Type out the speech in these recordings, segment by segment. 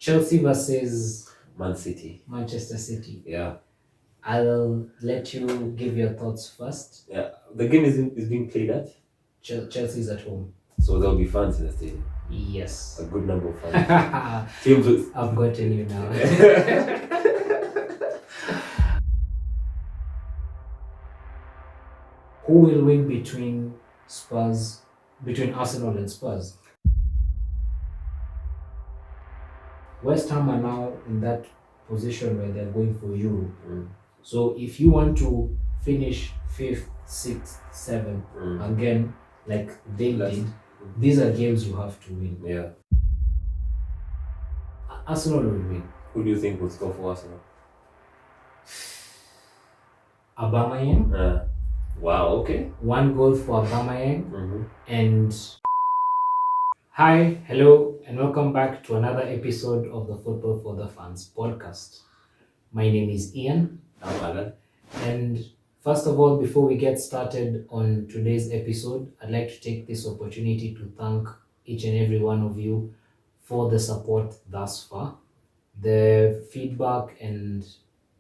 Chelsea versus Man City. Manchester City. Yeah. I'll let you give your thoughts first. Yeah. The game is being played at, Chelsea's at home. so there'll be fans in the stadium. Yes. A good number of fans. Teams with I've gotten you now. Who will win between Arsenal and Spurs? West Ham are now in that position where they're going for Europe. So if you want to finish 5th, 6th, 7th, again, like they did, these are games you have to win. Yeah. Arsenal will win. Who do you think will score for Arsenal? Aubameyang. Wow, okay. 1 goal for Aubameyang. And hi, hello, and welcome back to another episode of the Football for the Fans podcast. My name is Ian. I'm Alan. And first of all, before we get started on today's episode, I'd like to take this opportunity to thank each and every one of you for the support thus far. The feedback and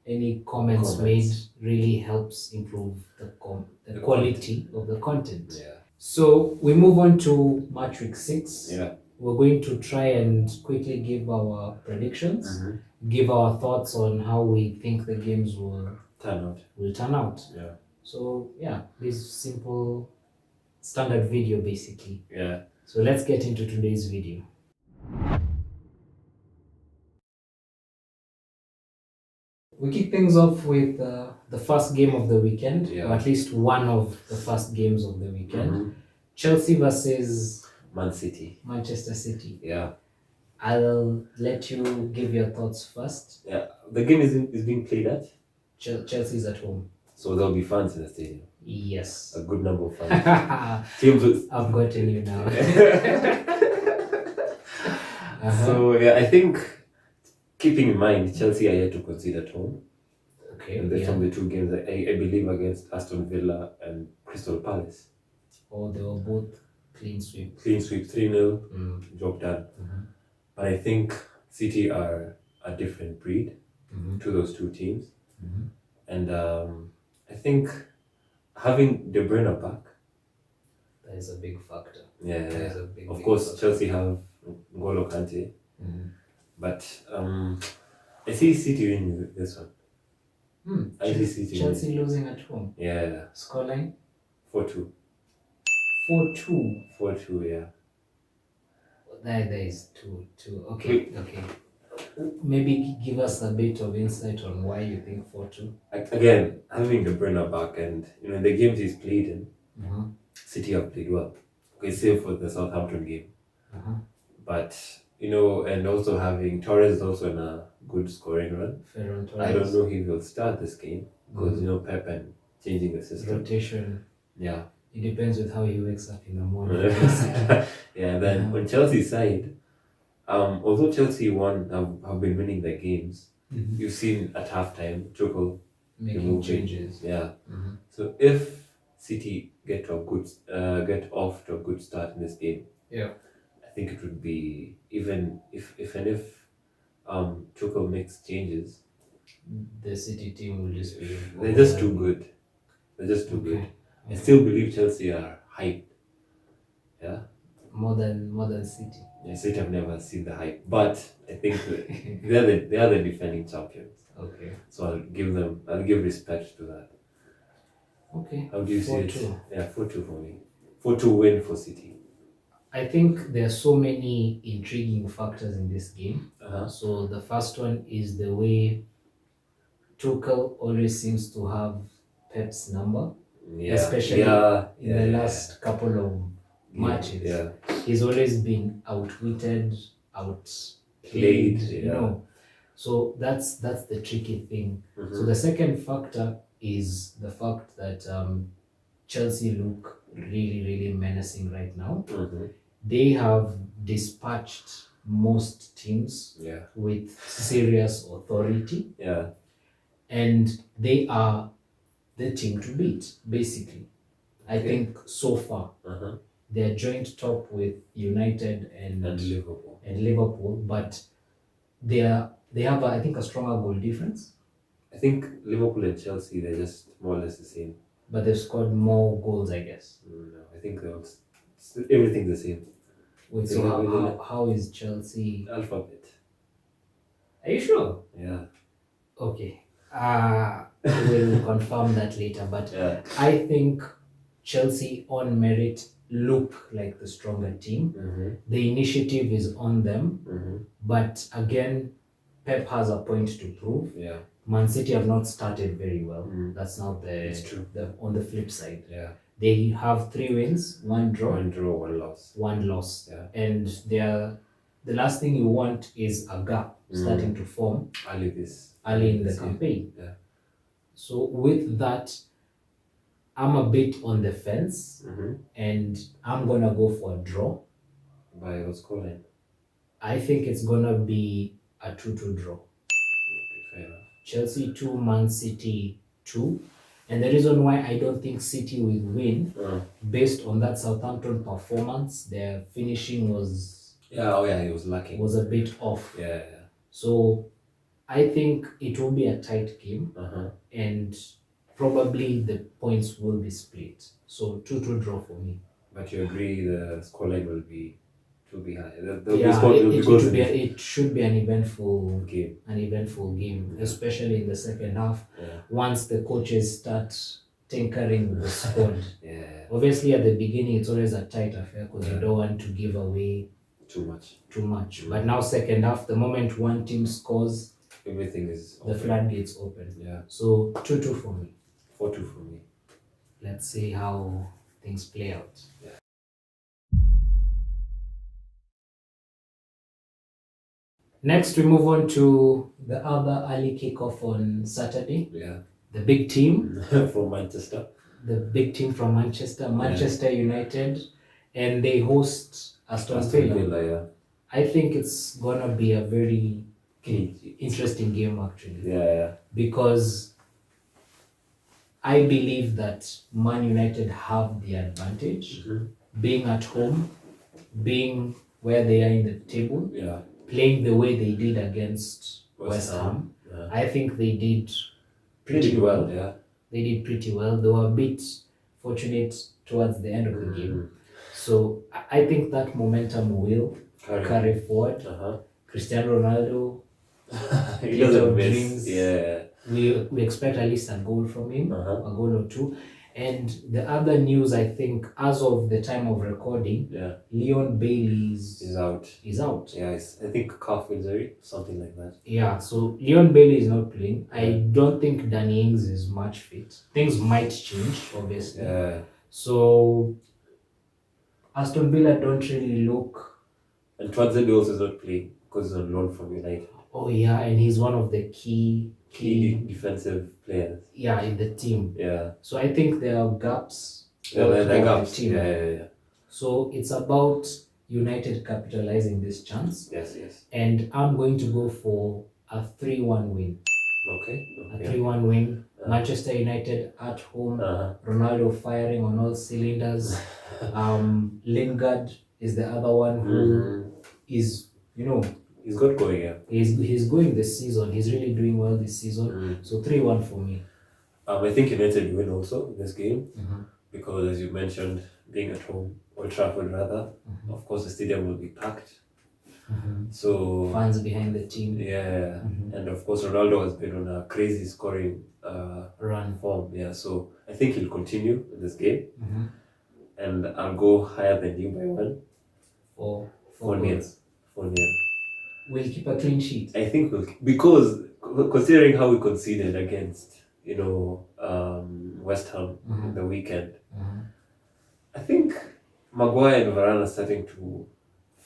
any comments made really helps improve the quality of the content. Yeah. So we move on to match week 6. Yeah. We're going to try and quickly give our predictions, give our thoughts on how we think the games will turn out. Yeah. So yeah, this simple standard video basically. Yeah. So let's get into today's video. We kick things off with the first game of the weekend, or at least one of the first games of the weekend. Chelsea versus Man City. Manchester City. Yeah. I'll let you give your thoughts first. Yeah. The game is being played at, Chelsea's at home. so there'll be fans in the stadium. Yes. A good number of fans. Teams with I've gotten you now. So yeah, I think keeping in mind Chelsea are yet to concede at home. Okay. And from the two games, I believe against Aston Villa and Crystal Palace. Oh, they were both clean sweep. Clean sweep 3-0, job done. But I think City are a different breed to those two teams. And I think having De Bruyne back, that is a big factor. Yeah. That is a big, of big course, factor. Chelsea have N'Golo Kante. But I see City winning this one. I see City Chelsea losing at home. Yeah. Scoreline? 4-2. 4-2. 4-2, yeah. There is 2. Okay. Maybe give us a bit of insight on why you think 4-2. Again, having De Bruyne back, and in the games he's played in, City have played well. Okay, save for the Southampton game. But and also having Torres is also in a good scoring run. Ferran Torres. I don't know if he will start this game because Pep and changing the system. Rotation. Yeah. It depends with how he wakes up in the morning. Yeah. Then on Chelsea's side, although Chelsea have been winning their games, you've seen at halftime Tuchel making changes. Yeah. So if City get off to a good start in this game, I think it would be, even if Tuchel makes changes, the City team will just be. They're just too good. Good. I still believe Chelsea are hyped. Yeah. More than City. Yeah, City have never seen the hype, but I think they are the defending champions. Okay. So I'll give respect to that. Okay. How do you see it? Yeah, 4-2 for me. 4-2 win for City. I think there are so many intriguing factors in this game. So the first one is the way Tuchel always seems to have Pep's number, especially in the last couple of matches. Yeah. He's always been outwitted, outplayed, So that's the tricky thing. So the second factor is the fact that Chelsea look really, really menacing right now. They have dispatched most teams with serious authority. Yeah. And they are the team to beat, basically. I think so far. They're joint top with United and Liverpool. But they have I think a stronger goal difference, I think Liverpool and Chelsea, they're just more or less the same. but they've scored more goals, I guess. No, I think everything's the same. Wait, so how is Chelsea? Alphabet. Are you sure? Yeah. Okay. We'll confirm that later, but Yeah. I think Chelsea on merit look like the stronger team. The initiative is on them, but again, Pep has a point to prove. Yeah. Man City have not started very well. That's not It's true. on the flip side. Yeah. They have 3 wins, 1 draw. 1 draw, 1 loss. 1 loss. Yeah. And the last thing you want is a gap starting to form early in the campaign. Yeah. So with that, I'm a bit on the fence, and I'm gonna go for a draw. By what scoreline? I think it's gonna be a 2-2 draw. Okay, fair enough. Chelsea 2, Man City 2. And the reason why I don't think City will win, based on that Southampton performance, their finishing was... it was lacking. Was a bit off. Yeah. So I think it will be a tight game, and probably the points will be split. So 2-2 draw for me. But you agree the scoreline will be high. It should be an eventful game, especially in the second half. Once the coaches start tinkering with the squad. Obviously, at the beginning, it's always a tight affair because you don't want to give away too much. But now, second half, the moment one team scores, everything is the floodgates open. Yeah. So 2-2 for me. 4-2 for me. Let's see how things play out. Yeah. Next, we move on to the other early kickoff on Saturday. Yeah. The big team from Manchester. The big team from Manchester United, and they host Aston Villa. Yeah. I think it's gonna be a very interesting game, actually. Yeah. Because I believe that Man United have the advantage, being at home, being where they are in the table, playing the way they did against West Ham. I think they did pretty well. Yeah. They did pretty well. They were a bit fortunate towards the end of the game. So I think that momentum will carry forward. Cristiano Ronaldo, he doesn't miss. Dreams. Yeah. We expect at least a goal from him, a goal or two. And the other news, I think, as of the time of recording, Leon Bailey is out. Yeah, I think calf injury, something like that. Yeah, so Leon Bailey is not playing. I don't think Danny Ings is much fit. Things might change, obviously. Yeah. So Aston Villa don't really look. And Twanzebe also is not playing because he's on loan from United. Oh yeah, and he's one of the key defensive players. Yeah, in the team. Yeah. So I think there are gaps. There are gaps. The team. Yeah. So it's about United capitalizing this chance. Yes. And I'm going to go for a 3-1 win. Okay. A 3-1 win. Manchester United at home. Ronaldo firing on all cylinders. Lingard is the other one who is, he's got going, yeah. He's going this season. He's really doing well this season. So 3-1 for me. I think United win also this game because, as you mentioned, being at home, Old Trafford rather, of course the stadium will be packed. So fans behind the team. Yeah. And of course Ronaldo has been on a crazy scoring run form. Yeah. So I think he'll continue in this game. And I'll go higher than you by 1. 4-0. We'll keep a clean sheet. I think because considering how we conceded against West Ham in the weekend, I think Maguire and Varane are starting to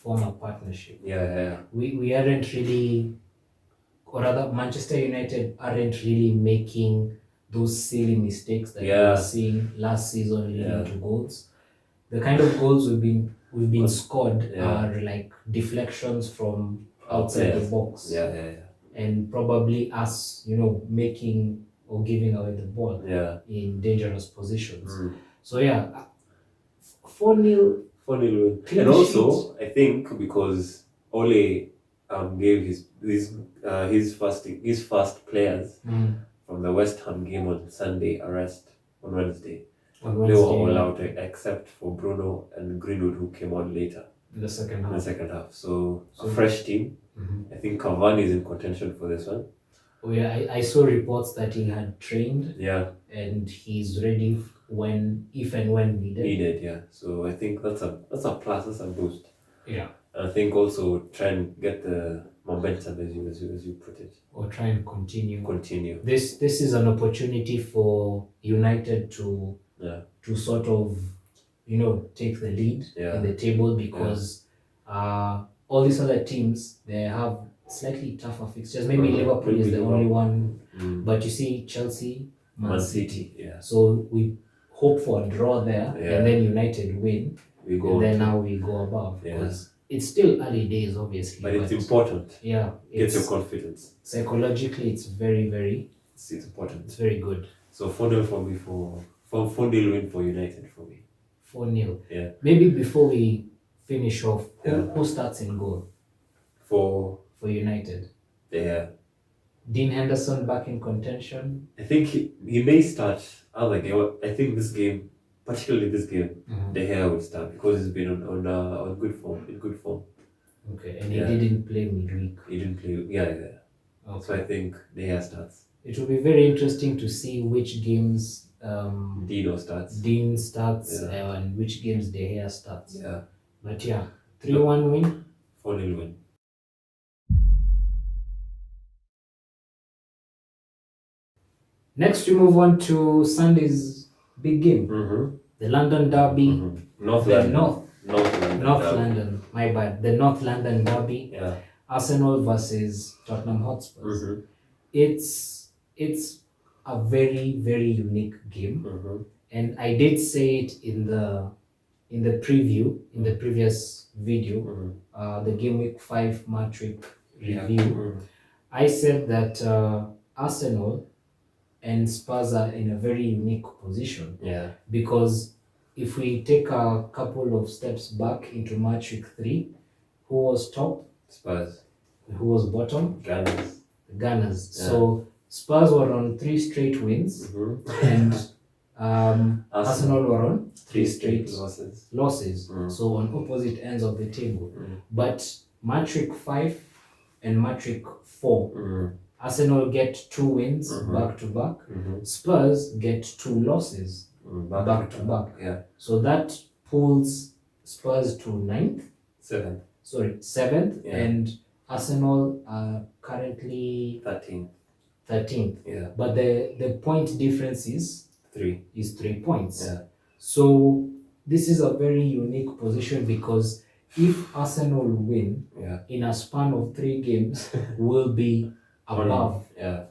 form a partnership. Yeah. We aren't really, or rather Manchester United aren't really making those silly mistakes that we were seeing last season leading to goals. The kind of goals we've been scored are like deflections from outside the box. Yeah. And probably us, making or giving away the ball in dangerous positions. So 4-0 win. And also, I think because Ole gave his first players from the West Ham game on Sunday a rest on Wednesday. They were all out except for Bruno and Greenwood, who came on later in the second half. So a fresh team. I think Cavani is in contention for this one. Oh yeah, I saw reports that he had trained. Yeah. And he's ready if and when needed. Yeah. So I think that's a plus, that's a boost. Yeah. And I think also try and get the momentum as you put it. Or try and continue. This is an opportunity for United to sort of, take the lead in the table, because all these other teams, they have slightly tougher fixtures. Maybe Liverpool is the only one, but you see Chelsea, Man City. Yeah. So we hope for a draw there, and then United win. We go. And then now we go above, because it's still early days, obviously. But it's important. Yeah. Get your confidence. Psychologically, it's very, very. It's important. It's very good. So 4-0 for me for 4-0 win for United for me. 4-0. Yeah. Maybe before we finish off, who starts in goal? For United. Yeah. Dean Henderson back in contention. I think he may start other game. I think this game, particularly this game, De Gea will start because he's been on good form. In good form. Okay, and he didn't play midweek. He didn't play. Yeah. Okay. So I think De Gea starts. It will be very interesting to see which games Dean starts, and which games De Gea starts. Yeah. But 3-1 win. 4-0 win. Next, we move on to Sunday's big game, the London Derby. North London. My bad. The North London Derby. Yeah. Arsenal versus Tottenham Hotspurs. It's a very, very unique game, and I did say it in the preview in the previous video, the Game Week 5 Matrix review. I said that Arsenal and Spurs are in a very unique position. Yeah. Because if we take a couple of steps back into Match Week 3, who was top? Spurs. Who was bottom? Gunners. Yeah. So Spurs were on 3 straight wins, and Arsenal were on 3 straight losses. So on opposite ends of the table. But Match Week 5 and Match Week 4, Arsenal get 2 wins back to back. Spurs get 2 losses back to back. Yeah. So that pulls Spurs to 7th, and Arsenal are currently 13th. Yeah. But the point difference is 3 points. Yeah. So this is a very unique position, because if Arsenal win in a span of 3 games, will be above.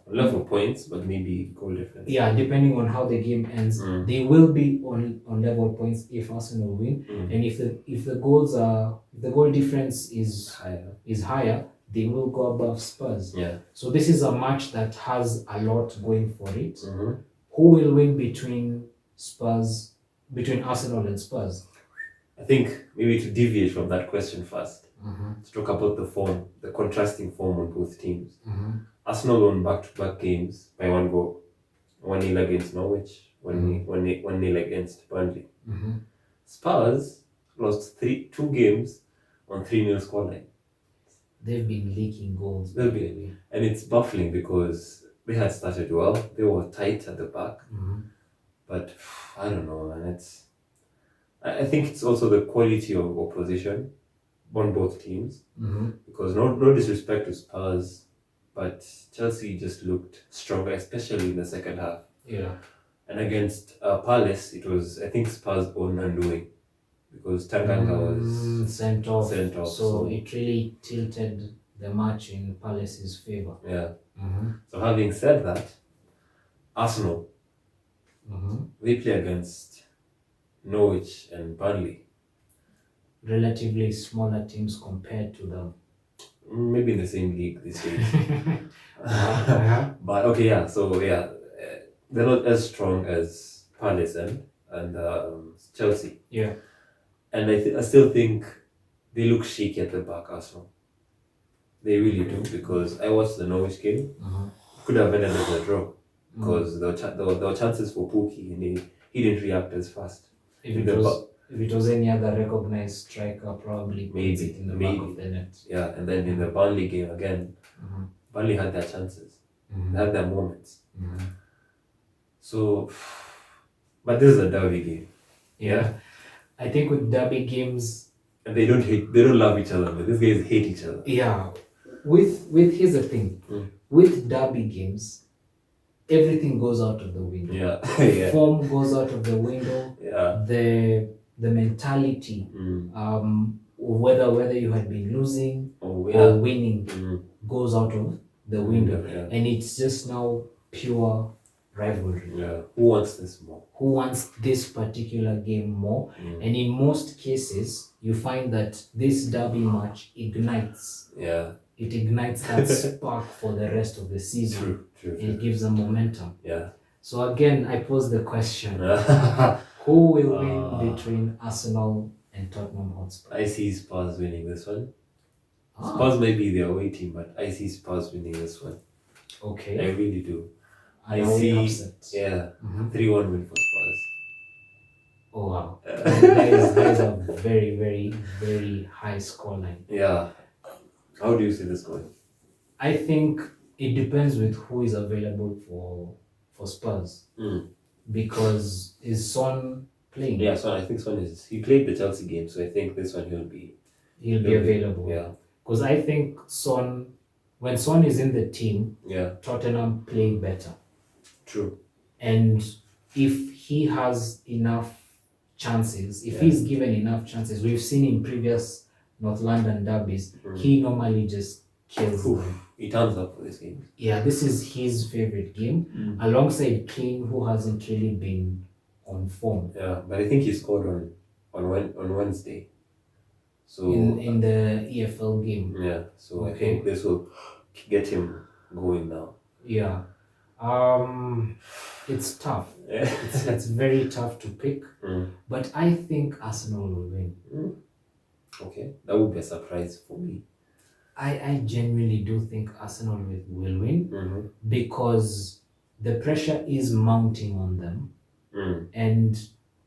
Level points, but maybe goal difference. Yeah, depending on how the game ends, they will be on level points if Arsenal win. And if the goal difference is higher, they will go above Spurs. Yeah. So this is a match that has a lot going for it. Who will win between Arsenal and Spurs? I think maybe to deviate from that question first, to talk about the contrasting form on both teams. Arsenal won back-to-back games by 1 goal. 1-0 against Norwich, 1-0 against Burnley. Spurs lost 2 games on 3-0 scoreline. They've been leaking goals. And it's baffling because they had started well. They were tight at the back. But I don't know, and I think it's also the quality of opposition on both teams. Because no disrespect to Spurs, but Chelsea just looked stronger, especially in the second half. Yeah. And against Palace, it was, I think, Spurs' own undoing, because Tanganga was sent off. So it really tilted the match in Palace's favour. Yeah. So having said that, Arsenal, they play against Norwich and Burnley. Relatively smaller teams compared to them. Maybe in the same league this week. But okay, they're not as strong as Palace and Chelsea. Yeah. And I still think they look shaky at the back, Arsenal. They really do, because I watched the Norwich game. Could have ended as a draw, because there were chances for Pookie, and he didn't react as fast. If it was any other recognized striker, probably puts it in the back of the net. Yeah, and then in the Burnley game again, Burnley had their chances. They had their moments. So, but this is a derby game. Yeah. I think with derby games, and they don't love each other, but these guys hate each other. Yeah. With here's the thing. With derby games, everything goes out of the window. Yeah. Form goes out of the window. Yeah. The mentality, whether you had been losing or winning, goes out of the window. And it's just now pure rivalry. Yeah. Who wants this more? Who wants this particular game more? And in most cases, you find that this derby match ignites. Yeah. It ignites that spark for the rest of the season. True. It gives them momentum. Yeah. So again, I pose the question: who will win between Arsenal and Tottenham Hotspur? I see Spurs winning this one. Spurs may be the away team, but I see Spurs winning this one. Okay. I really do. I see, upset. 3-1 win for Spurs. Oh wow. that is a very, very, very high scoreline. Yeah. How do you see this going? I think it depends with who is available for Spurs. Because is Son playing? Yeah, Son. I think Son he played the Chelsea game, so I think this one he'll be available. Yeah. Because I think when Son is in the team, Tottenham play better. True. And if he has enough chances, if he's given enough chances, we've seen in previous North London derbies, he normally just kills them. He turns up for this game. Yeah, this is his favorite game, alongside Kane, who hasn't really been on form. Yeah, but I think he scored on Wednesday. So in the EFL game. Yeah, so I think this will get him going now. Yeah. It's tough. It's very tough to pick. But I think Arsenal will win. Okay, that would be a surprise for me. I genuinely do think Arsenal will win because the pressure is mounting on them, and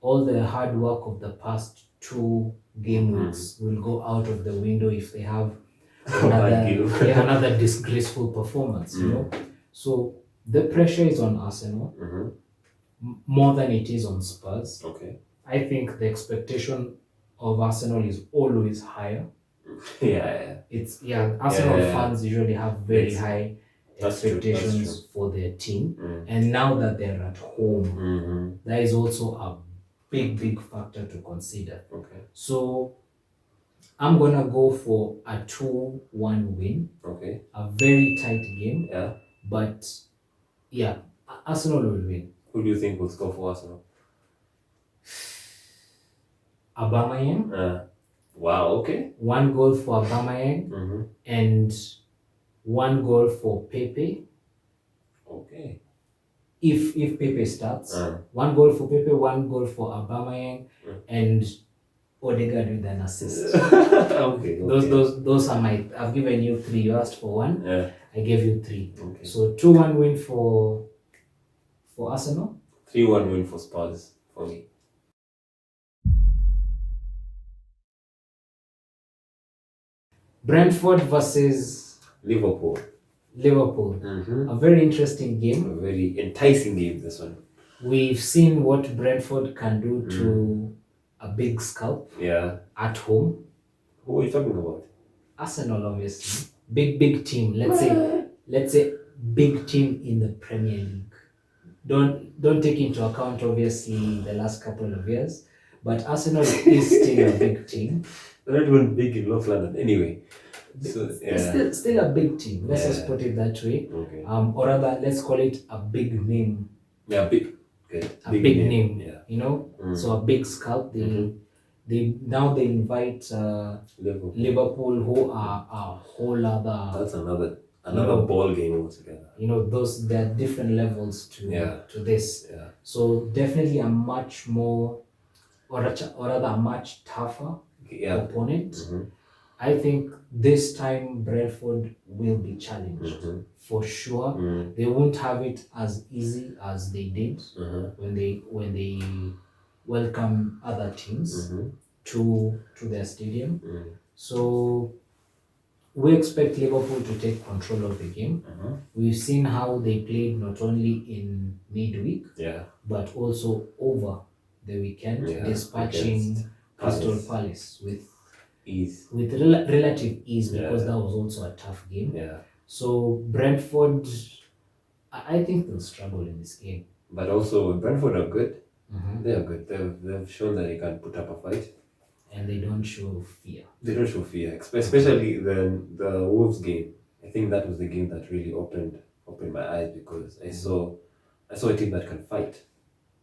all the hard work of the past 2 game weeks will go out of the window if they have another disgraceful performance. You know, so the pressure is on Arsenal more than it is on Spurs. Okay, I think the expectation of Arsenal is always higher. Arsenal fans usually have very high expectations for their team, and now that they're at home, that is also a big factor to consider. Okay, so I'm gonna go for a 2-1 win. Okay, a very tight game. But Arsenal will win. Who do you think will score for Arsenal? Aubameyang. Wow, okay. 1 goal for Aubameyang and 1 goal for Pepe. Okay. If Pepe starts, 1 goal for Pepe, 1 goal for Aubameyang, and Odegaard with an assist. Okay. Those are my. I've given you 3. You asked for 1. I gave you 3. Okay. So 2-1 win for Arsenal. 3-1 win for Spurs for me. Brentford versus Liverpool. A very interesting game. A very enticing game, this one. We've seen what Brentford can do to a big scalp at home. Who are you talking about? Arsenal, obviously. Big team. Let's say big team in the Premier League. Don't take into account, obviously, the last couple of years. But Arsenal is still a big team. They're not even big in North London anyway. So, it's still a big team. Let's just put it that way. Okay. Or rather, let's call it a big name. Yeah, big. Okay. A big name. Yeah. You know? So a big scalp. They invite Liverpool, who are a whole other. That's another ball game altogether. You know, there are different levels to this. Yeah. So definitely a much more, or rather a much tougher opponent. I think this time Brentford will be challenged for sure. They won't have it as easy as they did when they welcome other teams to their stadium. So we expect Liverpool to take control of the game. We've seen how they played not only in midweek, but also over the weekend, dispatching Crystal Palace with ease, relative ease, because that was also a tough game. So Brentford, I think they'll struggle in this game. But also Brentford are good. They are good. They've shown that they can put up a fight. And they don't show fear. They don't show fear, especially the Wolves game. I think that was the game that really opened my eyes, because I saw a team that can fight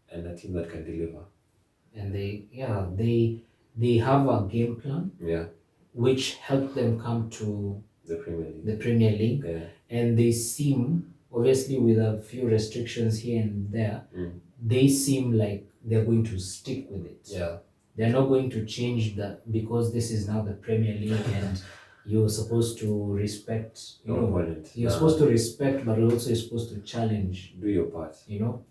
and a team that can deliver. And they have a game plan. Which helped them come to the Premier League. And they seem, obviously with a few restrictions here and there, they seem like they're going to stick with it. They're not going to change that, because this is now the Premier League and you're supposed to respect your opponent. You're supposed to respect, but also you're supposed to challenge. Do your part. Your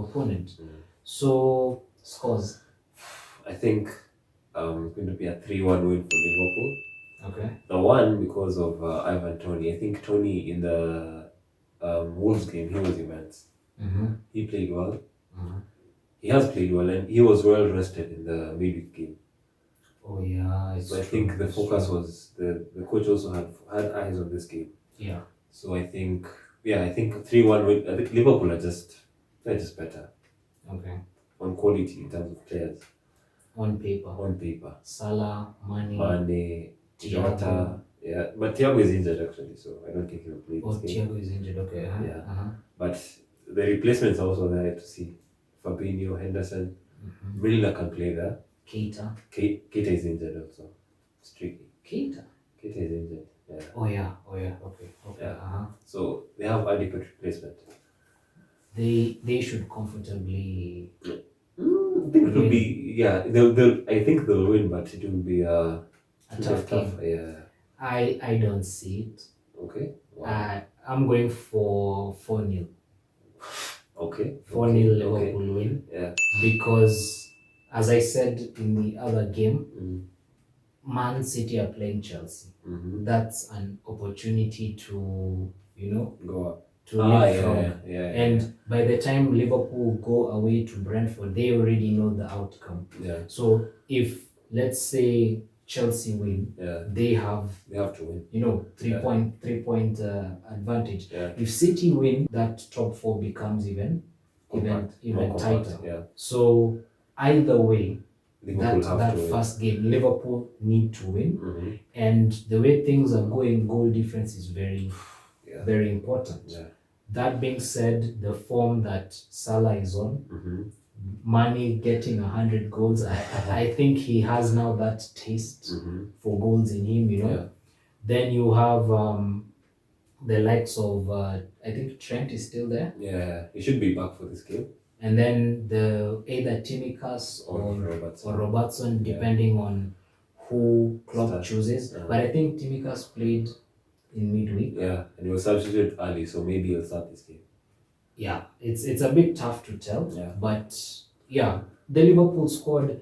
opponent. So scores. I think it's going to be a 3-1 win for Liverpool. Okay. The one because of Ivan Toney. I think Toney in the Wolves game, he was immense. He played well. He has played well, and he was well rested in the midweek game. Oh yeah, so I think the focus was the coach also had eyes on this game. So I think 3-1 win. I think Liverpool are just better. Okay. On quality in terms of players. On paper. Salah, Mane, Jota. Yeah, but Thiago is injured actually, so I don't think he'll play this game. Thiago is injured. Okay. But the replacements are also there to see. Fabinho, Henderson, Milner can play there. Keita is injured also. It's tricky. Keita is injured. Oh yeah. Okay. So they have adequate replacement. They should comfortably. I think it will be I think they'll win, but it will be a tough game. I don't see it. Okay. Wow. I'm going for 4-0. Okay. 4-0 Liverpool win. Because, as I said in the other game, Man City are playing Chelsea. That's an opportunity to, go up. To leapfrog. And by the time Liverpool go away to Brentford, they already know the outcome. So if, let's say, Chelsea win, they have to win. 3-point advantage. If City win, that top four becomes even tighter. So either way, that first game, Liverpool need to win. And the way things are going, goal difference is very important. That being said, the form that Salah is on, Mane getting 100 goals, I think he has now that taste for goals in him, Then you have the likes of, I think Trent is still there. He should be back for this game. And then either Timecodes or Robertson, depending on who Klopp chooses. But I think Timecodes played in midweek. And he was substituted early, so maybe he'll start this game. It's a bit tough to tell. But the Liverpool squad,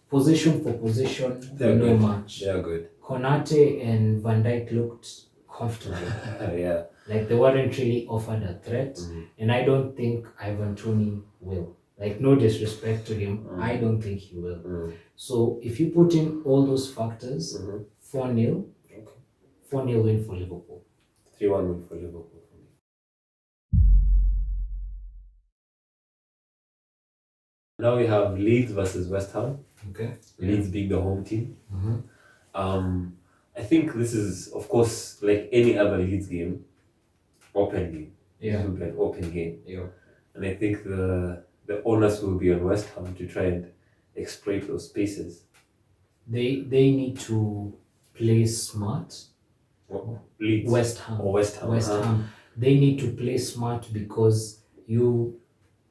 position for position, no match. They are good. Konate and Van Dijk looked comfortable. Like they weren't really offered a threat. And I don't think Ivan Toney will. Like, no disrespect to him, I don't think he will. So if you put in all those factors, 4-0, 4-0 win for Liverpool. 3-1 win for Liverpool. Now we have Leeds versus West Ham. Leeds being the home team. I think this is, of course, like any other Leeds game, open game. This will be an open game. And I think the onus will be on West Ham to try and exploit those spaces. They need to play smart. Leeds. West Ham. West Ham. They need to play smart, because you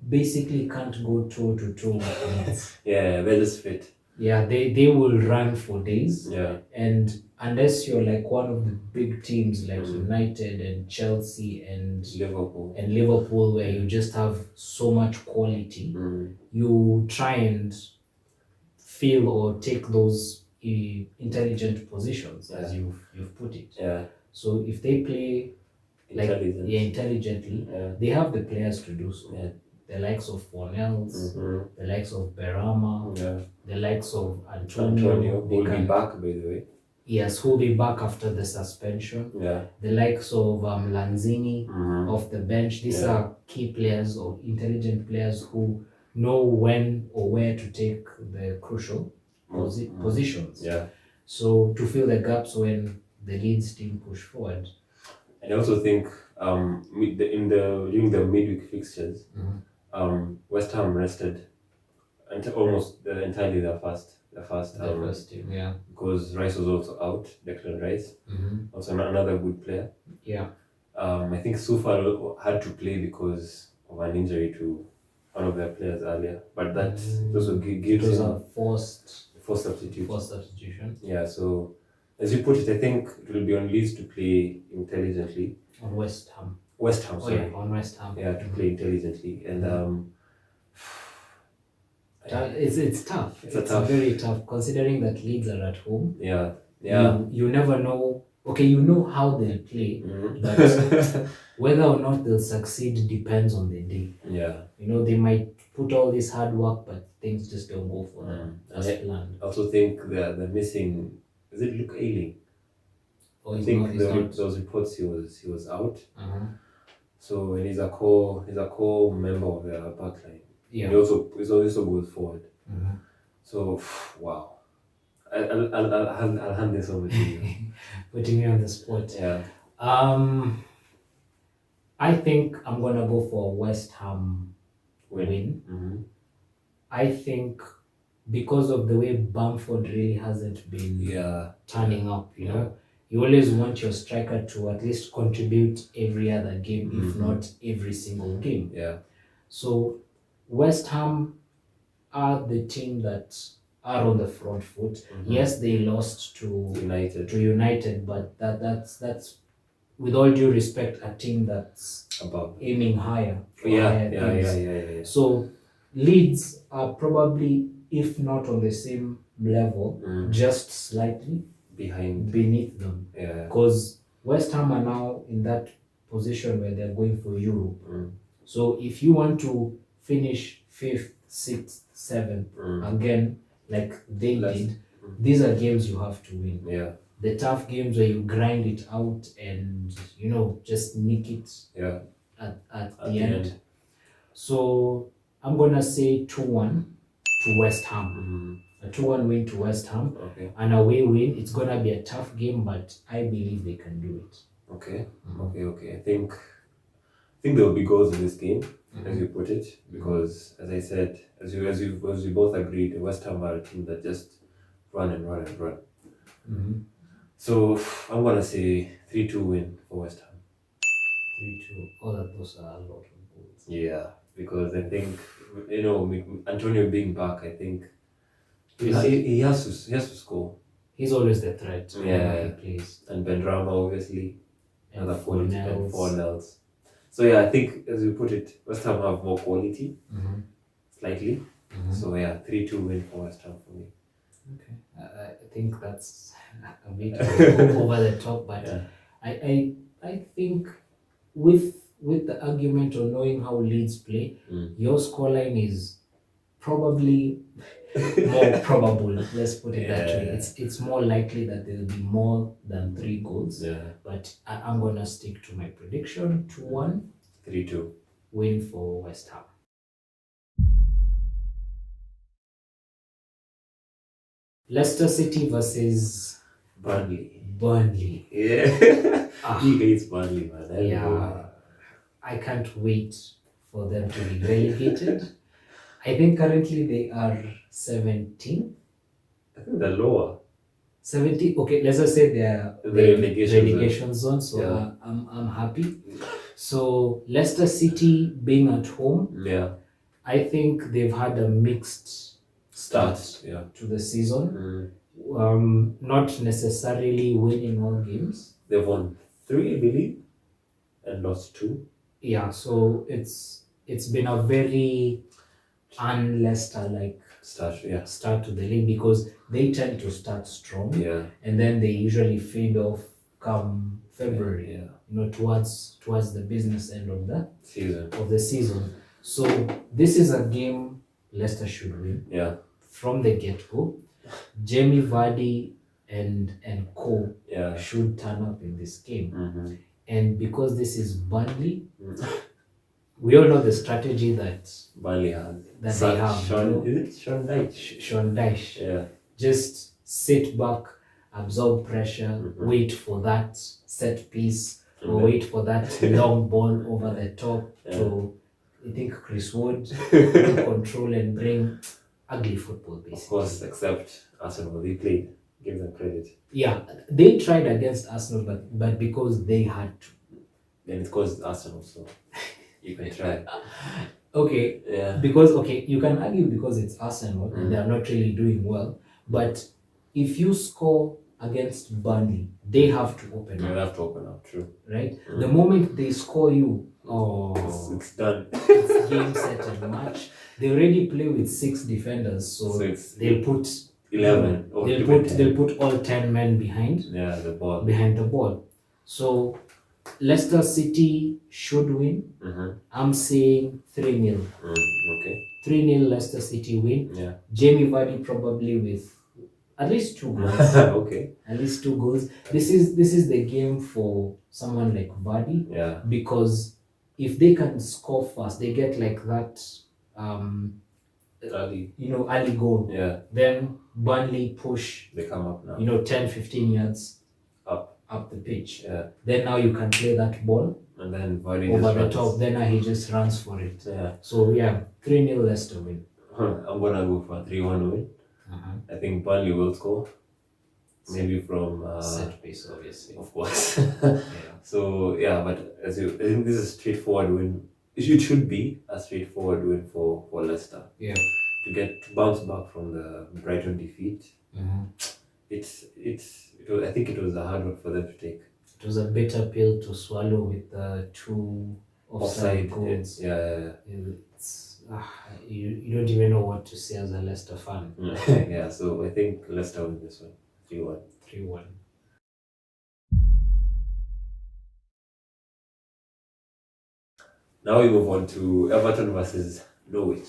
basically can't go toe to toe with Leeds. They're just fit. They will run for days. And unless you're like one of the big teams like United and Chelsea and Liverpool, where you just have so much quality, you try and fill or take those intelligent positions, as you've put it. So if they play intelligently, they have the players to do so. The likes of Fornells, the likes of Berama, the likes of Antonio who will be back, by the way. Yes, who will be back after the suspension. The likes of Lanzini off the bench. These are key players or intelligent players who know when or where to take the crucial positions. So to fill the gaps when the Leeds team push forward. And I also think during the midweek fixtures, West Ham rested almost entirely their first team, because Rice was also out, Declan Rice, also another good player. I think Sufa had to play because of an injury to one of their players earlier, but that also gives him a forced substitution. So as you put it, I think it will be on Leeds to play intelligently. On West Ham, sorry. On West Ham. To play intelligently. And it's tough. It's very tough, considering that Leeds are at home. You never know. Okay, you know how they'll play, but whether or not they'll succeed depends on the day. They might put all this hard work, but things just don't go for them as planned. I also think they're missing. Is it Luke Ayling? I think those reports he was out. So and he's a core member of the backline. He also goes forward. So wow. I'll hand this over to you. Putting me on the spot. I think I'm gonna go for a West Ham win. I think because of the way Bamford really hasn't been turning up, you always want your striker to at least contribute every other game, if not every single game. So West Ham are the team that are on the front foot. Yes, they lost to United, but that's with all due respect a team that's aiming higher. So Leeds are probably, if not on the same level, just slightly beneath them. Because West Ham are now in that position where they're going for Europe. So if you want to finish 5th, 6th, 7th again, like they did, these are games you have to win. The tough games where you grind it out and just nick it at the end. So I'm gonna say 2-1 to West Ham. A 2-1 win to West Ham. An away win. It's gonna be a tough game, but I believe they can do it. Okay. I think there will be goals in this game, as you put it, because as I said, as we both agreed, West Ham are a team that just run and run and run. So I'm gonna say 3-2 win for West Ham. 3-2. Those are a lot of goals. Because I think Antonio being back, I think he has to score. He's always the threat. He plays. And Benrahma obviously, and Fornells. So I think as you put it, West Ham have more quality, slightly. So 3-2 win for West Ham for me. Okay, I think that's a bit over the top, but I think with the argument of knowing how Leeds play, your scoreline is probably more probable. Let's put it that way. It's more likely that there will be more than 3 goals. But I'm gonna stick to my prediction: 2-1, 3-2 win for West Ham. Leicester City versus Burnley. He hates Burnley, man. I can't wait for them to be relegated. I think currently they are 17. I think they're lower. 70. Okay, let's just say they're the relegation zone. So I'm happy. So Leicester City being at home, I think they've had a mixed start to the season. Not necessarily winning all games. They've won 3, I believe, and lost 2. Yeah, so it's been a very un-Leicester like start to the league, because they tend to start strong, and then they usually fade off come February, towards the business end of the season. So this is a game Leicester should win. From the get-go. Jamie Vardy and co should turn up in this game. And because this is Burnley, we all know the strategy that Burnley has. They have. Sean Dyche. Yeah. Just sit back, absorb pressure, wait for that set piece, or wait for that long ball over the top to, I think, Chris Wood control and bring ugly football, basically. Of course, except Arsenal, they played. Give them credit. Yeah, they tried against Arsenal, but because they had to. Then it caused Arsenal, so you can try. Okay. Yeah. Because you can argue because it's Arsenal and they are not really doing well, but if you score against Burnley, they have to open up. They have to open up, true. Right? The moment they score you, it's done. It's game, set, and match. They already play with 6 defenders, so they'll put 11. They'll put all 10 men behind. The ball. Behind the ball. So Leicester City should win. I'm saying 3-0. Okay. 3-0 Leicester City win. Yeah. Jamie Vardy probably with at least 2 goals. Okay. At least 2 goals. This is the game for someone like Vardy. Yeah. Because if they can score fast, they get like that early goal. Yeah. Then Burnley push. They come up now. 10-15 yards up the pitch. Yeah. Then now you can play that ball. And then Vardy over the top. Then he just runs for it. Yeah. So 3-0 Leicester win. I'm gonna go for a 3-1 win. I think Burnley will score. Maybe from set piece, obviously. Of course. So but I think this is a straightforward win. It should be a straightforward win for Leicester. Yeah. To bounce back from the Brighton defeat. I think it was a hard one for them to take. It was a bitter pill to swallow with the 2 offside goals. It's, you don't even know what to say as a Leicester fan. So I think Leicester win this one. 3-1. 3-1. Now we move on to Everton versus Norwich.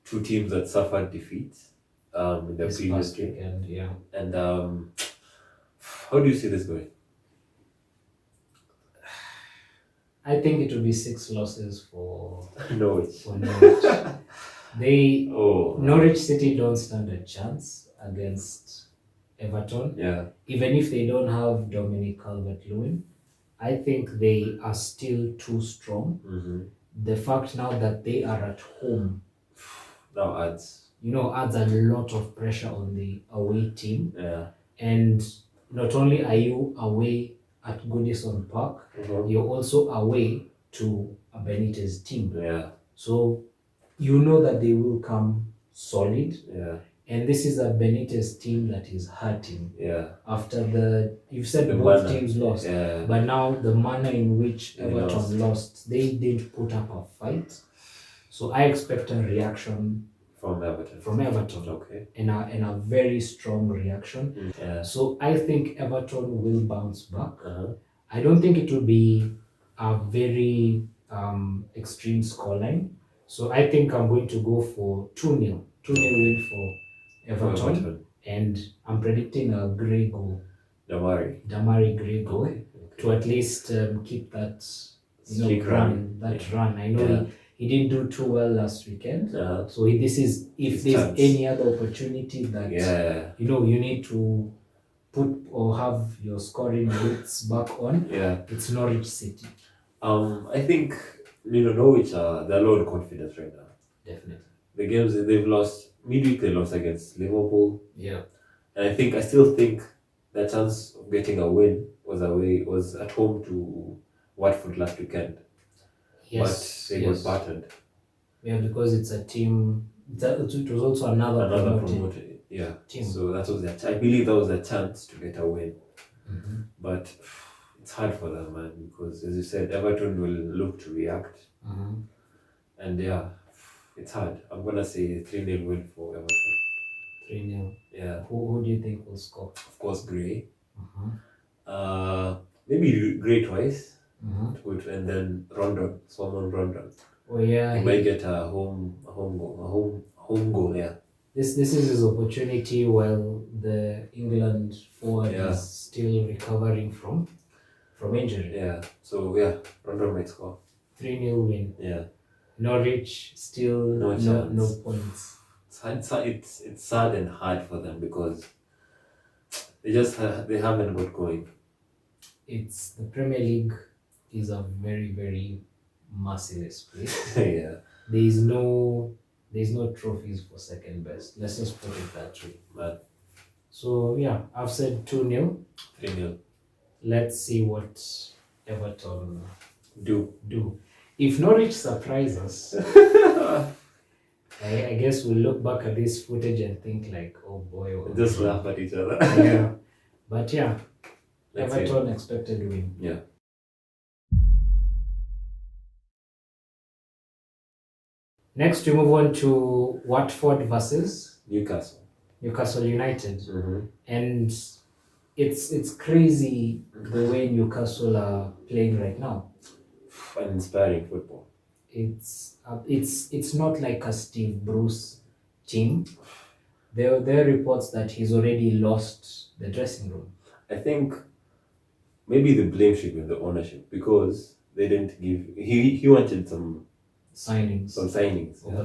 2 teams that suffered defeats in the previous game. And how do you see this going? I think it will be 6 losses for Norwich. Norwich City don't stand a chance against Everton. Yeah. Even if they don't have Dominic Calvert-Lewin, I think they are still too strong. The fact now that they are at home now adds a lot of pressure on the away team. Yeah. And not only are you away at Goodison Park, you're also away to a Benitez team. Yeah. So that they will come solid. Yeah. And this is a Benitez team that is hurting. Yeah. After you've said both teams lost. Yeah. But now the manner in which Everton lost, they didn't put up a fight. So I expect a reaction from Everton. Okay. And a very strong reaction. Yeah. So I think Everton will bounce back. I don't think it will be a very extreme scoreline. So I think I'm going to go for 2-0. 2-0 win for Everton. And I'm predicting a grey goal. Damari grey goal. To at least keep that run. I know he didn't do too well last weekend. So this is if there's chance. Any other opportunity that you need to put or have your scoring rates back on. It's Norwich City. I think Norwich they're low on confidence right now. Definitely. The games that they've lost, midweek they lost against Liverpool. Yeah. And I still think the chance of getting a win was at home to Watford last weekend. Yes. But they got battered. Yeah, because it's a team. It was also another promoted team. So that was I believe that was a chance to get a win. But it's hard for them, man, because as you said, Everton will look to react. And it's hard. I'm gonna say 3-0 win for Everton. 3-0. Yeah. Who do you think will score? Of course, Gray. Maybe Gray twice. And then Rondon, Solomon Rondon. Oh yeah. He might get a home goal. Yeah. This is his opportunity while the England forward is still recovering from injury. Yeah. So Rondon might score. 3-0 win. Yeah. Norwich still no points. It's sad and hard for them because they haven't got going. It's the Premier League is a very, very merciless place. Yeah. There's no trophies for second best. Let's just put it that way. Man. So I've said 2-0. 3-0. Let's see what Everton do. If Norwich surprise us, I guess we'll look back at this footage and think like, oh boy. Just laugh at each other. Yeah. But Everton expected to win. Yeah. Next, we move on to Watford versus Newcastle United. And it's crazy the way Newcastle are playing right now. An inspiring football. It's not like a Steve Bruce team. There are reports that he's already lost the dressing room. I think maybe the blame should be on the ownership because they didn't give. He wanted some signings,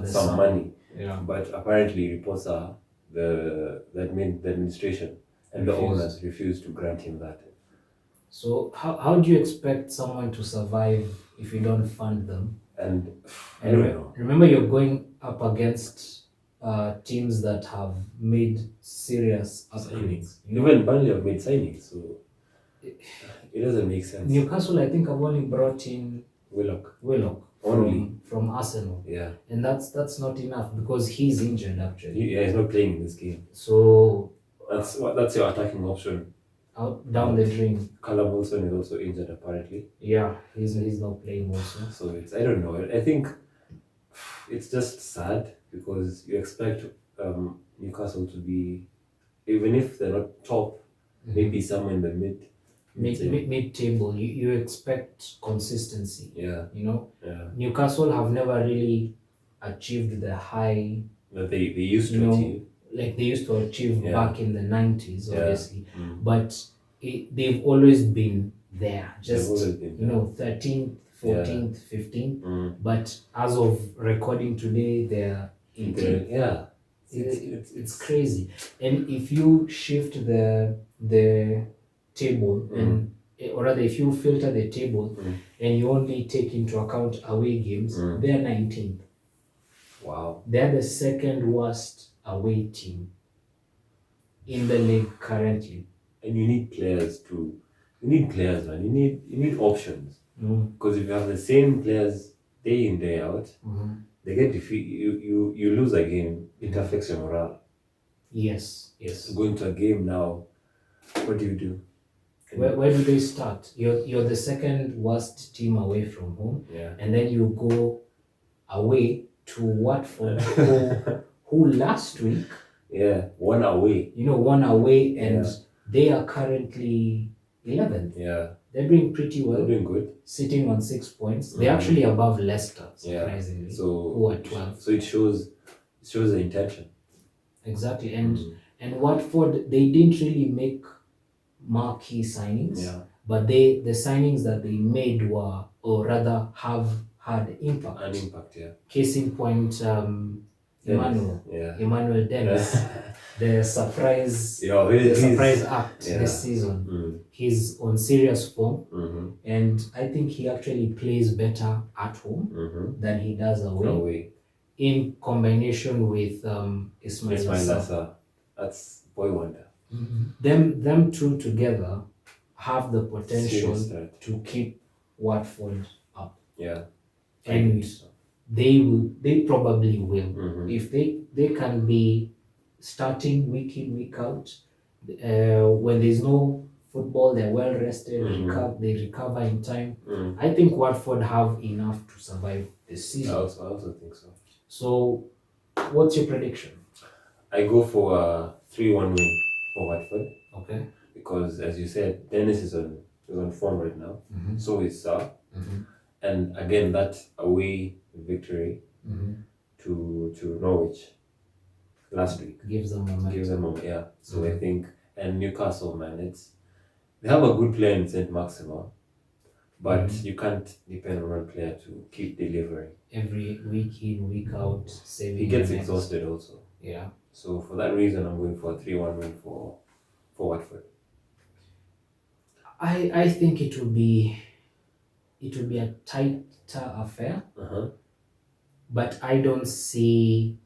some money. Yeah. But apparently reports are the administration and the owners refused to grant him that. So how do you expect someone to survive if you don't fund them? And I don't know. Remember, you're going up against teams that have made serious upgrades. Even Burnley have made signings, so it doesn't make sense. Newcastle, I think, have only brought in Willock only from Arsenal. Yeah. And that's not enough because he's injured actually. He's not playing in this game. So that's your attacking option. Out down the drain. Callum Wilson is also injured apparently. Yeah, he's not playing also. So I don't know. I think it's just sad because you expect Newcastle to be, even if they're not top, maybe somewhere in the mid-table. You expect consistency. Yeah. Newcastle have never really achieved the high that they used to achieve. Like they used to achieve back in the 90s, obviously. But they've always been there. Just, 13th, 14th, 15th. But as of recording today, they're 18th. Yeah. It's crazy. And if you shift the table, or rather if you filter the table and you only take into account away games, they're 19th. Wow. They're the second worst away team in the league currently. And you need players, man. You need options. Because if you have the same players day in, day out, they get defeat. You lose a game, it affects your morale. Yes. Going to a game now, what do you do? Where do they start? You're the second worst team away from home, and then you go away to Watford, who last week won away. Won away, and they are currently 11th. Yeah, they're doing pretty well. They're doing good, sitting on 6 points. They're actually above Leicester, surprisingly. So who are 12. So it shows the intention. Exactly, and Watford, they didn't really make marquee signings, but the signings that they made were, or rather have had impact. An impact, Case in point, Emmanuel Dennis, the surprise act this season. He's on serious form, and I think he actually plays better at home than he does away. In combination with Ismail Assar. That's boy wonder. Them two together have the potential to keep Watford up. Yeah. And they probably will. If they can be starting week in, week out. When there's no football, they're well rested, they recover in time. I think Watford have enough to survive the season. I also think so. So, what's your prediction? I go for a 3-1 win for Watford. Okay. Because, as you said, Dennis is on form right now. So is Sa. And again, that away victory to Norwich last week gives them momentum. Yeah. So I think, and Newcastle, man, they have a good player in Saint Maxima, but you can't depend on one player to keep delivering. Every week in, week out, saving. He gets exhausted also. Yeah. So for that reason, I'm going for a 3-1 win for Watford. I think it will be a tighter affair. But I don't see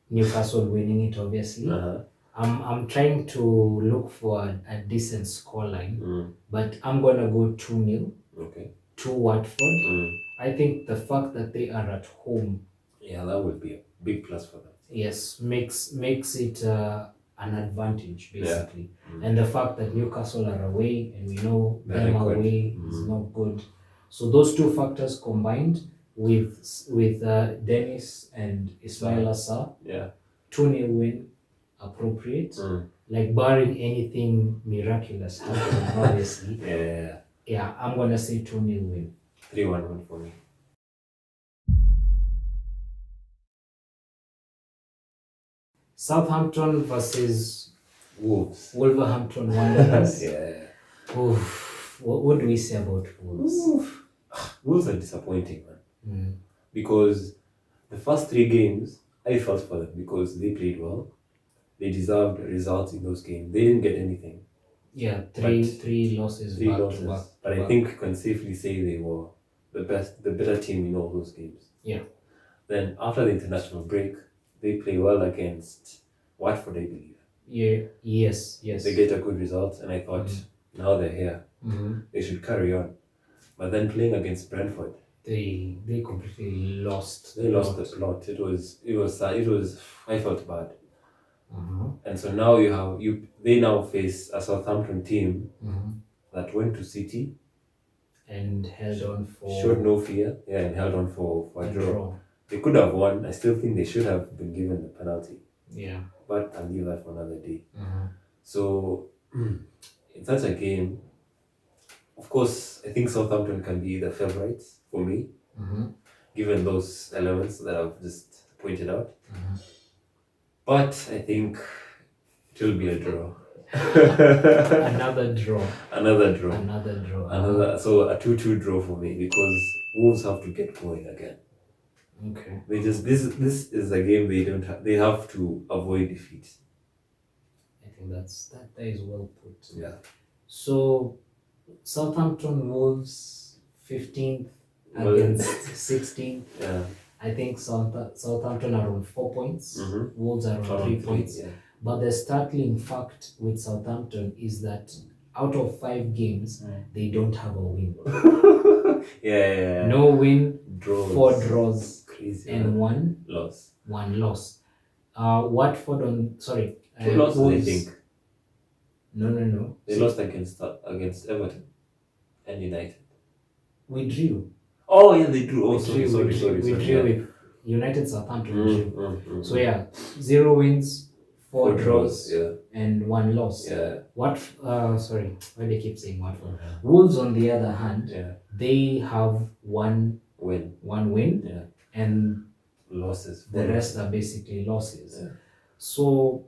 Newcastle winning it, obviously. I'm trying to look for a decent scoreline, but I'm gonna go 2-0 to Watford. I think the fact that they are at home, that would be a big plus for them. Yes, makes it an advantage basically, and the fact that Newcastle are away and we know them away is not good. So those two factors combined with Dennis and Ismail Assar, 2-0 win, appropriate. Like barring anything miraculous happening, obviously. Yeah, I'm gonna say 2-0 win. 3-1 win for me. Southampton versus Wolves. Wolverhampton Wanderers. Oof. What do we say about Wolves? Wolves are disappointing, man. Because the first 3 games, I felt for them because they played well. They deserved results in those games. They didn't get anything. Yeah, three losses. To back. But I think we can safely say they were the better team in all those games. Yeah. Then after the international break, they play well against Watford, I believe. Yeah. Yes. They get a good result, and I thought now they're here. They should carry on. But then playing against Brentford, they completely lost. They lost the plot. It was sad. I felt bad. And so now they now face a Southampton team that went to City and held on for, showed no fear, and held on for a draw. They could have won. I still think they should have been given the penalty. Yeah. But I'll leave that for another day. So in such a game, of course, I think Southampton can be the favourites for me, given those elements that I've just pointed out. But I think it will be a draw. Another draw. So a 2-2 draw for me, because Wolves have to get going again. Okay. This is a game they have to avoid defeat. I think that is well put. Yeah. So Southampton Wolves 15th against 16th. Yeah. I think Southampton are on 4 points. Wolves are on 3 points. Yeah. But the startling fact with Southampton is that out of 5 games, they don't have a win. No win, draws. 4 draws. Crazy. And 1 loss. Watford 2 losses, Wolves, I think. No. They lost against Everton and United. We drew. Oh yeah, they drew. Sorry. We drew with United, Southampton. So 0 wins, 4 draws, and 1 loss. Yeah. Why do I keep saying Watford? Wolves, on the other hand, they have 1 win, and losses. The rest are basically losses. So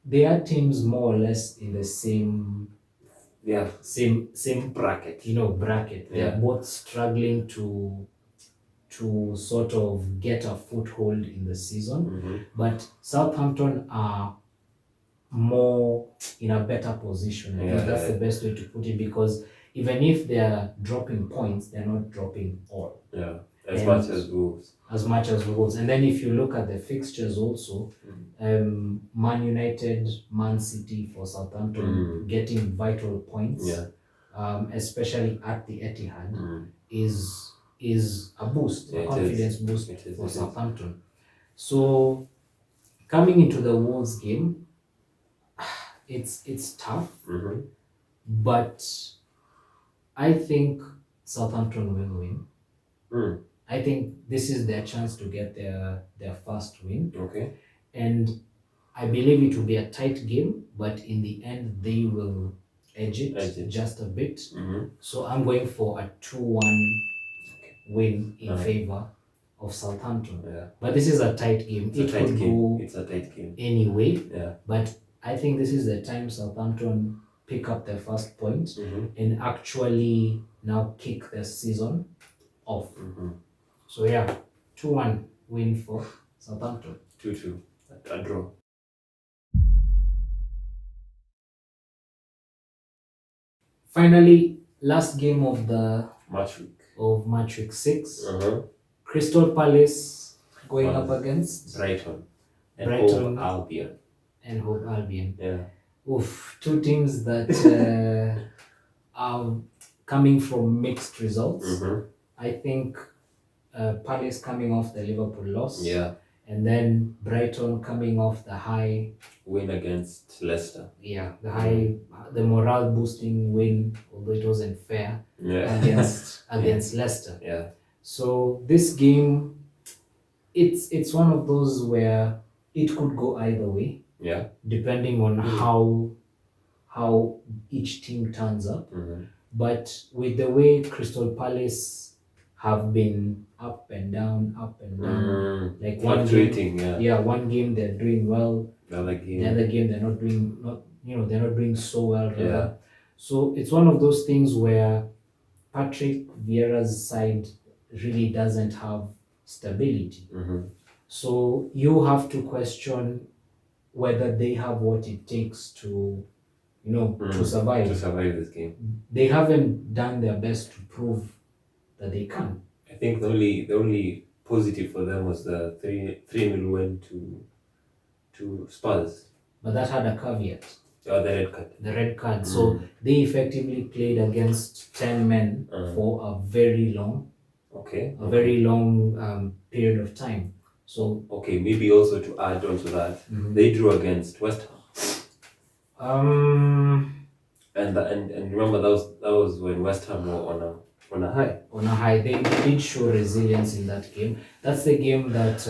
they are teams more or less in the same bracket. Bracket. They're both struggling to sort of get a foothold in the season. But Southampton are more in a better position. I think that's the best way to put it, because even if they're dropping points, they're not dropping all. As much as Wolves. And then if you look at the fixtures also, Man United, Man City for Southampton getting vital points, especially at the Etihad, is a boost, a confidence boost for Southampton. So Coming into the Wolves game, it's tough, but I think Southampton will win. I think this is their chance to get their first win. Okay. And I believe it will be a tight game, but in the end, they will edge it just a bit. So I'm going for a 2-1 win in favor of Southampton. Yeah. But this is a tight game. It's a tight game anyway. Yeah. But I think this is the time Southampton pick up their first point and actually now kick their season off. So yeah, 2-1 win for Southampton. 2-2, a draw. Finally, last game of the match week 6. Crystal Palace going up against Brighton and Brighton Hove Albion. Yeah. Oof, two teams that are coming from mixed results. I think Palace coming off the Liverpool loss. Yeah. And then Brighton coming off the high win against Leicester. Yeah, the morale boosting win, although it wasn't fair, against Leicester. Yeah. So this game, it's one of those where it could go either way. Yeah. Depending on how each team turns up. But with the way Crystal Palace have been up and down, like one game they're doing well, the other game they're not doing so well. Yeah. So it's one of those things where Patrick Vieira's side really doesn't have stability. So you have to question whether they have what it takes to survive. To survive this game. They haven't done their best to prove that they can. I think the only positive for them was the 3-0 win to Spurs. But that had a caveat. Oh, the red card. So they effectively played against 10 men for a very long period of time. So maybe also to add on to that, they drew against West Ham. And remember that was when West Ham were on a high. On a high, they did show resilience in that game. That's the game that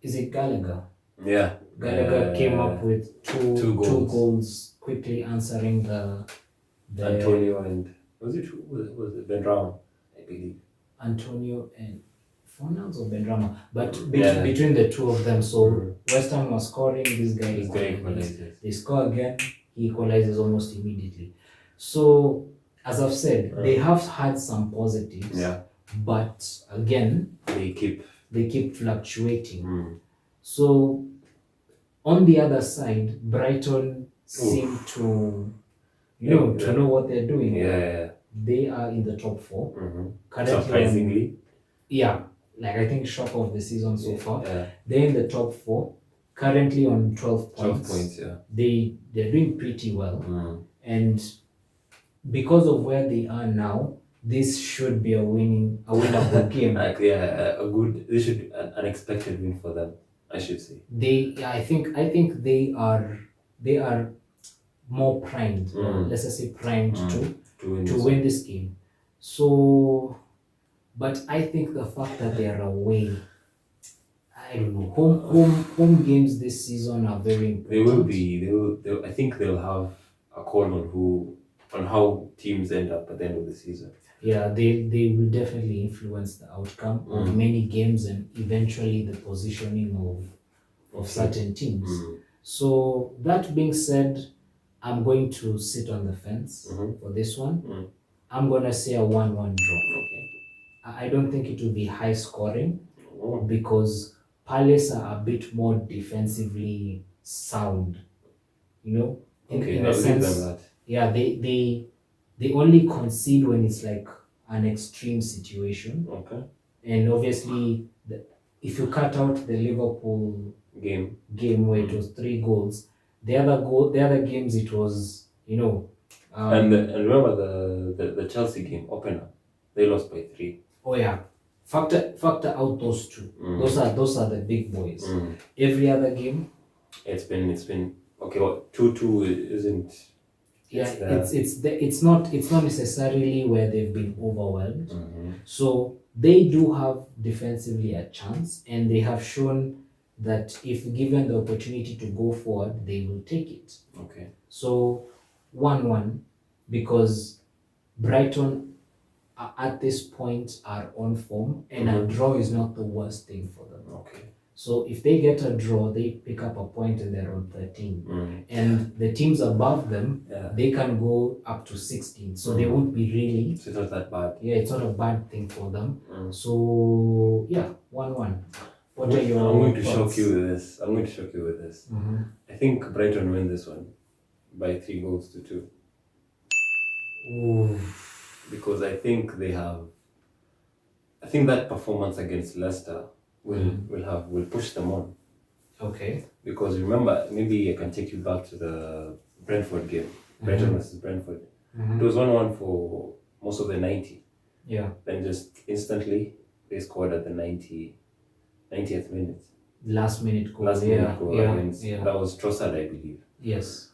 is it Gallagher? Yeah. Gallagher came up with two goals, quickly answering the Antonio and was it Benrahma, I believe. Antonio and Fornals or Benrahma, but between the two of them. So West Ham was scoring. This guy equalizes. They score again. He equalizes almost immediately. So as I've said, they have had some positives. Yeah. But again, they keep fluctuating. So on the other side, Brighton seem to know what they're doing. Yeah. They are in the top 4. Surprisingly. I think shock of the season so far. Yeah. They're in the top 4, currently on 12 points. 12 points, yeah. They're doing pretty well. And because of where they are now, this should be a winnable game. This should be an unexpected win for them, I should say. I think they are more primed, let's just say primed to win this game. So, but I think the fact that they are away, I don't know, home games this season are very important. They will be. I think they'll have a call on how teams end up at the end of the season. Yeah, they will definitely influence the outcome of many games and eventually the positioning of certain teams. So that being said, I'm going to sit on the fence for this one. I'm going to say a 1-1 draw. Okay. I don't think it will be high scoring because Palace are a bit more defensively sound. In the sense, that. Yeah, they only concede when it's like an extreme situation. Okay. And obviously, if you cut out the Liverpool game where it was 3 goals, the other games it was, and remember the Chelsea game opener, they lost by 3. Oh yeah, Factor out those two. Those are the big boys. Every other game, it's been okay. Well, 2-2 isn't. It's not necessarily where they've been overwhelmed. So they do have defensively a chance, and they have shown that if given the opportunity to go forward, they will take it. Okay. So 1-1, because Brighton at this point are on form, and a draw is not the worst thing for them. Okay. So if they get a draw, they pick up a point and they're on 13. And the teams above them, they can go up to 16. So they won't be really. So it's not that bad. Yeah, it's not a bad thing for them. So yeah, 1-1. What are your I'm going to thoughts? shock you with this. I think Brighton win this one by 3-2. Ooh. Because I think that performance against Leicester will push them on. Okay. Because remember, maybe I can take you back to the Brentford game. Brighton versus Brentford. It was 1-1 for most of the 90. Yeah. Then just instantly they scored at the 90th minute. Last minute goal. Against, that was Trossard, I believe. Yes.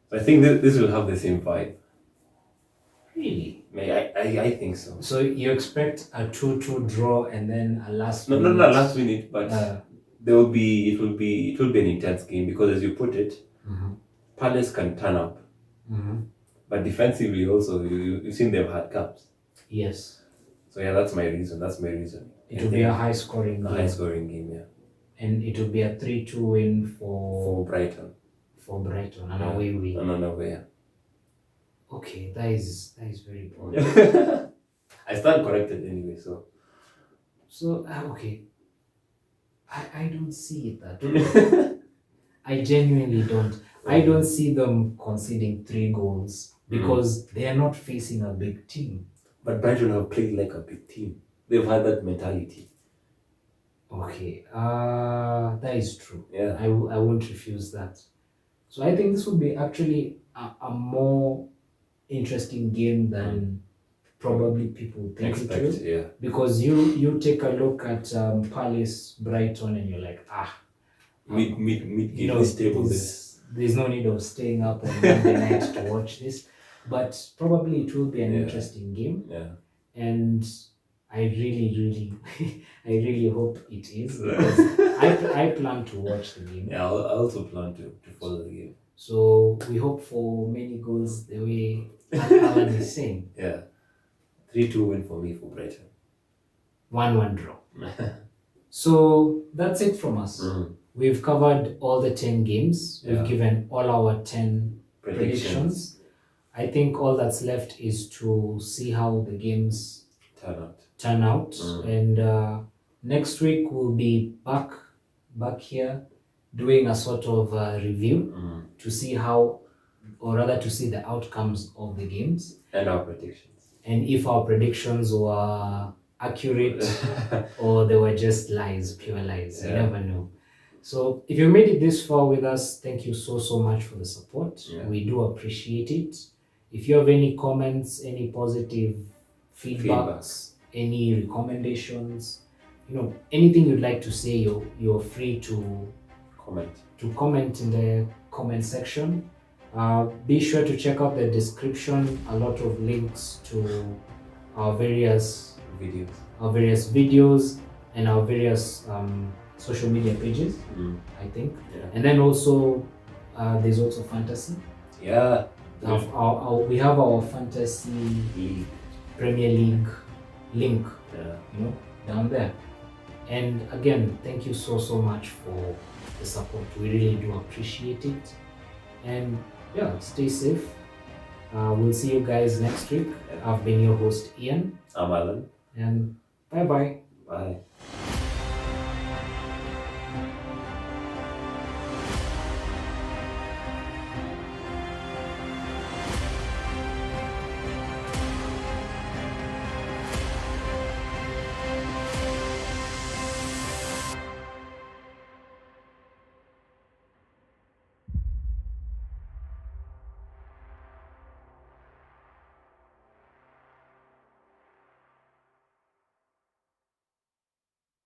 So I think this will have the same vibe. Really? I think so. So you expect a 2-2 draw and then a last minute? No, not last minute, but it will be an intense game, because as you put it, Palace can turn up. But defensively also, you've seen they've had caps. Yes. So yeah, that's my reason. It will be a high scoring game. High scoring game, yeah. And it will be a 3-2 win for Brighton. For Brighton, an away win. An away, yeah. Okay, that is very bold. I stand corrected anyway, so. So okay. I don't see it that way. I genuinely don't. I don't see them conceding 3 goals because they are not facing a big team. But Brighton have played like a big team. They've had that mentality. Okay, that is true. Yeah. I won't refuse that. So I think this would be actually a more interesting game than probably people think it will. Yeah. Because you take a look at Palace, Brighton, and you're like, there's no need of staying up on Monday night to watch this. But probably it will be an interesting game. Yeah. And I really hope it is, because I plan to watch the game. Yeah, I also plan to follow the game. So we hope for many goals the way Alan is saying. Yeah. 3-2 win for me for Brighton. 1-1 draw. So that's it from us. We've covered all the 10 games. We've given all our 10 predictions. I think all that's left is to see how the games turn out. And next week we'll be back here doing a sort of review to see to see the outcomes of the games and our predictions, and if our predictions were accurate or they were just lies, pure lies. You never know. So if you made it this far with us, thank you so much for the support. We do appreciate it. If you have any comments, any positive feedbacks, any recommendations, anything you'd like to say, you're free to comment in the comment section. Be sure to check out the description. A lot of links to our various videos and our various social media pages, I think. And then also there's also fantasy. We have our fantasy Premier League link down there. And again, thank you so much for the support. We really do appreciate it. And stay safe. We'll see you guys next week. I've been your host, Ian. I'm Alan. And bye-bye. Bye.